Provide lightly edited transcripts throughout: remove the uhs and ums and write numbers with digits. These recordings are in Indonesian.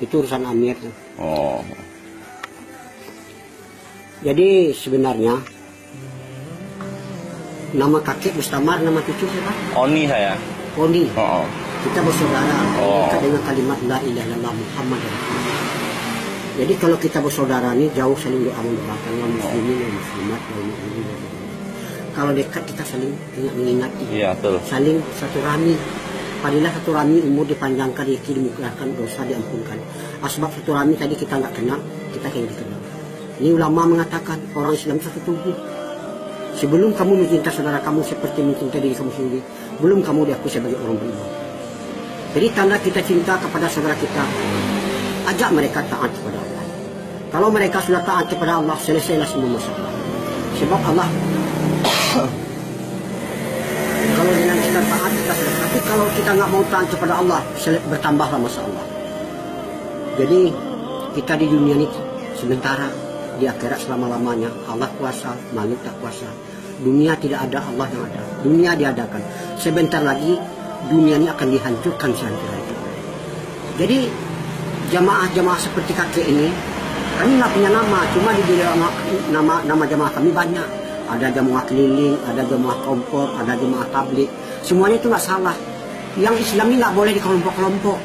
Itu urusan Amir. Oh. Jadi sebenarnya nama kakek Mustamar, nama cucu siapa? Oni saya. Oni. Oh. Kita bersaudara. Oh. Kita dengan kalimat La ilaha illallah Muhammad Rasulullah. Jadi kalau kita bersaudara ini jauh saling doa mendoakan wa muslimin wa muslimat wa mu'minin wa mu'minat. Kalau dekat kita saling mengingati. Iya, betul. Saling satu rami. Apabila satu rami umur dipanjangkan, rezeki dimudahkan, dosa diampunkan. Asbab satu rami tadi kita nggak kenal, kita kayak dikenal. Ini ulama mengatakan orang Islam satu tubuh. Sebelum kamu mencinta saudara kamu seperti mencintai diri kamu sendiri, belum kamu diakui sebagai orang beriman. Jadi tanda kita cinta kepada saudara kita, ajak mereka taat kepada Allah. Kalau mereka sudah taat kepada Allah, selesailah semua masalah. Sebab Allah kalau dengan kita taat kita sudah. Tapi kalau kita nggak mau taat kepada Allah, bertambahlah masalah. Jadi kita di dunia ini sementara, di akhirat selama-lamanya. Allah kuasa, makhluk tak kuasa. Dunia tidak ada, Allah yang ada. Dunia diadakan. Sebentar lagi dunia ini akan dihancurkan sehancur-hancurnya. Jadi jamaah-jamaah seperti kakek ini, kami nggak punya nama, cuma di nama jamaah kami banyak. Ada jamaah keliling, ada jamaah kompor, ada jamaah tablik. Semuanya itu nggak salah. Yang Islam ini nggak boleh di kelompok-kelompok.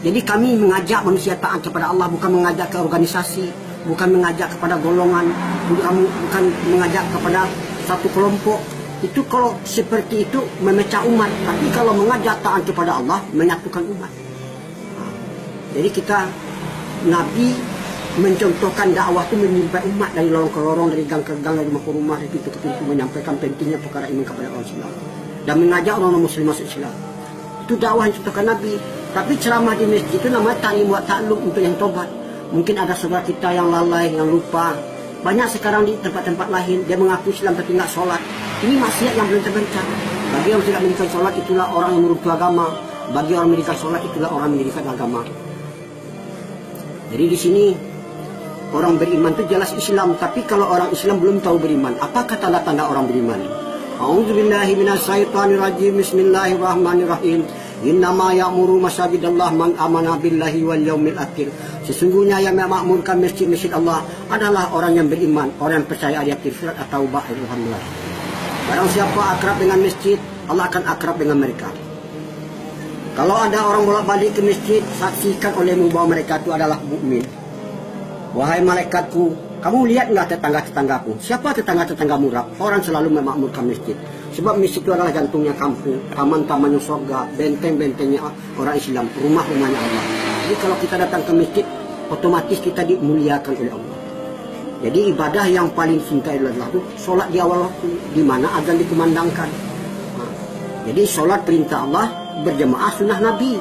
Jadi kami mengajak manusia taat kepada Allah, bukan mengajak ke organisasi, bukan mengajak kepada golongan, bukan mengajak kepada satu kelompok. Itu kalau seperti itu memecah umat. Tapi kalau mengajak taat kepada Allah, menyatukan umat. Jadi kita, Nabi mencontohkan dakwah itu menyimpan umat dari lorong ke lorong, dari gang ke gang, dari rumah ke rumah, dari pintu ke pintu, menyampaikan pentingnya perkara iman kepada Allah Islam dan mengajak orang muslim masuk Islam. Itu dakwah yang dicontohkan Nabi. Tapi ceramah di masjid itu namanya ta'lim wa ta'lum, untuk yang tobat. Mungkin ada saudara kita yang lalai, yang lupa. Banyak sekarang di tempat-tempat lain dia mengaku Islam tapi nggak sholat. Ini maksiat yang belum terbentang. Bagi yang tidak mendirikan sholat, itulah orang yang meruntuh agama. Bagi orang mendirikan sholat, itulah orang mendirikan agama. Jadi di sini orang beriman itu jelas Islam, tapi kalau orang Islam belum tahu beriman, apakah tanda-tanda orang beriman? A'udzubillahi minasyaitonirrajim. Bismillahirrahmanirrahim. Innama ya'muru masajidallah man amana billahi wal yaumil akhir. Sesungguhnya yang memakmurkan masjid-masjid Allah adalah orang yang beriman, orang yang percaya ayat surat At-Taubah ayat 18. Barang siapa akrab dengan masjid, Allah akan akrab dengan mereka. Kalau ada orang bolak-balik ke masjid, saksikan olehmu bahwa mereka itu adalah mukmin. Wahai malaikatku, kamu lihat nggak tetangga-tetanggaku? Siapa tetangga-tetanggamu? Orang selalu memakmurkan masjid. Sebab masjid itu adalah jantungnya kampung, taman-tamannya surga, benteng-bentengnya orang Islam, rumah-rumahnya Allah. Jadi kalau kita datang ke masjid, otomatis kita dimuliakan oleh Allah. Jadi ibadah yang paling cinta adalah itu sholat di awal waktu, di mana azan dikumandangkan. Jadi sholat perintah Allah, berjemaah sunnah Nabi.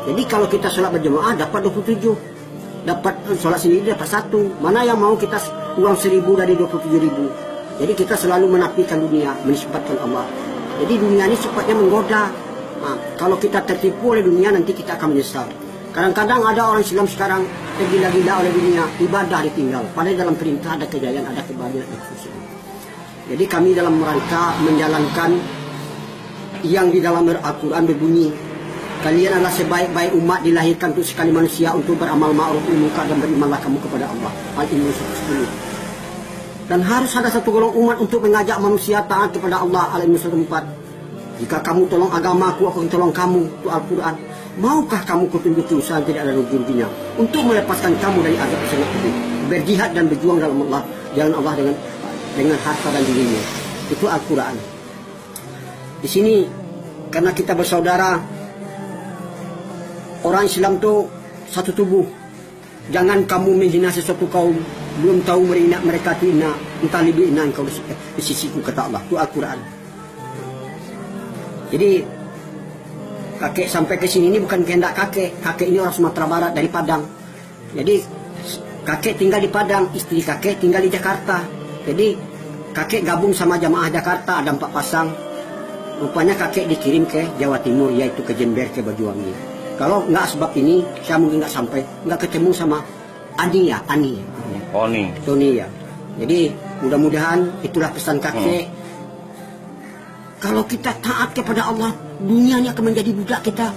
Jadi kalau kita sholat berjemaah dapat 27. Dapat sholat sendiri dapat 1. Mana yang mau kita uang 1.000 dari 27.000. Jadi kita selalu menafikan dunia, menisbatkan Allah. Jadi dunia ini sifatnya menggoda. Kalau kita tertipu oleh dunia, nanti kita akan menyesal. Kadang-kadang ada orang Islam sekarang tergila-gila oleh dunia, ibadah ditinggal. Padahal dalam perintah ada kejayaan, ada kebahagiaan, ada kesusahan. Jadi kami dalam rangka menjalankan yang di dalam Al-Quran berbunyi, kalian adalah sebaik-baik umat dilahirkan untuk sekali manusia untuk beramal ma'ruf munkar dan berimanlah kamu kepada Allah. Al-Imran 10. Dan harus ada satu golongan umat untuk mengajak manusia taat kepada Allah. Al-Imran 4. Jika kamu tolong agamaku, aku akan tolong kamu. Itu Al-Quran. Maukah kamu kutunjuki usaha tidak ada rugi-ruginya untuk melepaskan kamu dari azab sangat pedih, berjihad dan berjuang dalam Allah, jalan Allah dengan harta dan dirinya. Itu Al-Quran. Di sini karena kita bersaudara, orang Islam itu satu tubuh. Jangan kamu menghina sesuatu kaum, belum tahu mereka itu ina, entah lebih ina engkau di sisiku, kata Allah. Itu Al-Quran. Jadi kakek sampai ke sini ini bukan kehendak kakek. Kakek ini orang Sumatera Barat dari Padang. Jadi kakek tinggal di Padang, istri kakek tinggal di Jakarta. Jadi kakek gabung sama jamaah Jakarta, ada 4 pasang. Rupanya kakek dikirim ke Jawa Timur, yaitu ke Jember, ke Banyuwangi. Kalau nggak sebab ini, saya mungkin nggak sampai, nggak ketemu sama Ani ya, Tony ya. Jadi mudah-mudahan itulah pesan kakek. Kalau kita taat kepada Allah, dunia ini akan menjadi budak kita.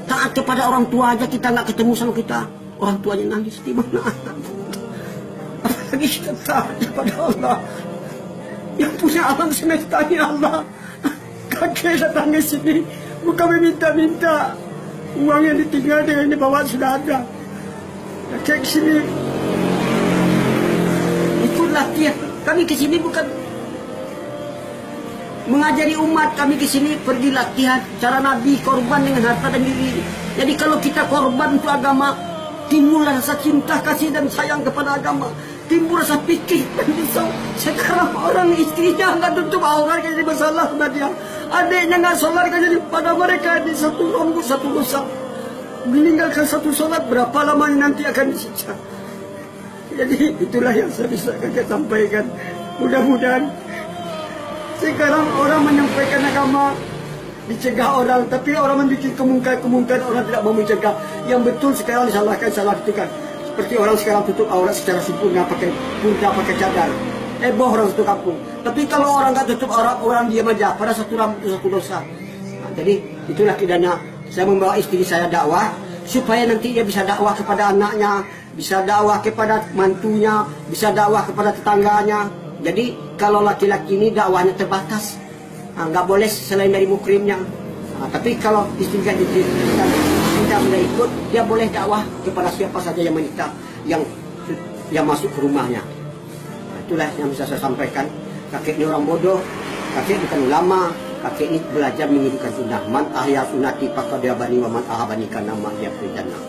Taat kepada orang tua aja kita nggak ketemu sama kita, orang tuanya nangis di mana? Apalagi kita taat kepada Allah yang punya alam semesta ini Allah. Kakek datang ke sini bukan meminta-minta, uang yang ditinggal dengan dibawa sudah ada. Kakek ke sini ikut latihan. Kami ke sini bukan mengajari umat, kami ke sini pergi latihan cara Nabi korban dengan harta dan diri. Jadi kalau kita korban untuk agama, timbul rasa cinta, kasih dan sayang kepada agama, timbul rasa pikir dan risau. Sekarang orang istrinya nggak tutup aurat jadi masalah sama dia, adiknya nggak sholat jadi pada mereka di satu rambut satu dosa, meninggalkan satu sholat berapa lamanya nanti akan disiksa. Jadi itulah yang saya bisa kakek sampaikan. Mudah-mudahan sekarang orang menyampaikan agama dicegah orang, tapi orang membuat kemungkinan orang tidak mau mencegah. Yang betul sekarang disalahkan, salah itu kan. Seperti orang sekarang tutup aurat secara sempurna pakai punca, pakai cadar. Heboh orang satu kampung. Tapi kalau orang nggak tutup aurat, orang diam aja. Pada satu rambut itu satu dosa. Nah, jadi itulah kidana saya membawa istri saya dakwah supaya nanti dia bisa dakwah kepada anaknya, bisa dakwah kepada mantunya, bisa dakwah kepada tetangganya. Jadi kalau laki-laki ini dakwahnya terbatas, nggak boleh selain dari mukrimnya. Tapi kalau istrinya tidak boleh ikut, dia boleh dakwah kepada siapa saja yang menikah, yang masuk ke rumahnya. Itulah yang bisa saya sampaikan. Kakek ini orang bodoh, kakek bukan ulama, kakek ini belajar menghidupkan sunnah. Man ahya sunnati faqad abani wa man ahabani kana ma ya jannah.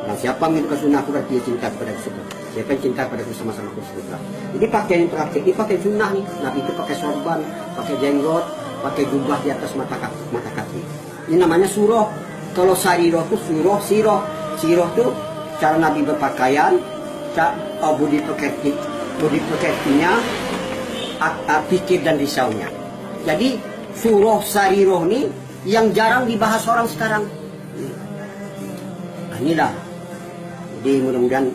Nah, siapa menghidupkan sunnah aku berarti dia cinta kepada surga. Siapa yang cinta kepada aku sama-sama ke surga. Jadi pakaian yang terakhir ini pakai sunnah nih. Nabi itu pakai sorban, pakai jenggot, pakai jubah di atas mata kaki. Ini namanya surah. Kalau sariroh itu surah, siroh. Siroh itu cara Nabi berpakaian, budi pekertinya, pikir dan risaunya. Jadi surah sariroh ini yang jarang dibahas orang sekarang. Nah, inilah. Jadi mudah-mudahan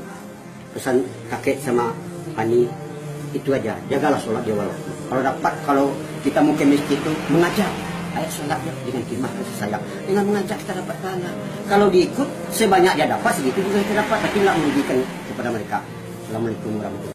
pesan kakek sama Ani itu aja, jagalah sholat dia walau. Kalau kita mau ke masjid itu mengajar ayat sholatnya dengan khidmah kasih sayang, dengan mengajak kita dapat pahala. Kalau diikut sebanyak dia dapat segitu juga kita dapat, tapi nggak merugikan kepada mereka. Assalamualaikum warahmatullahi wabarakatuh.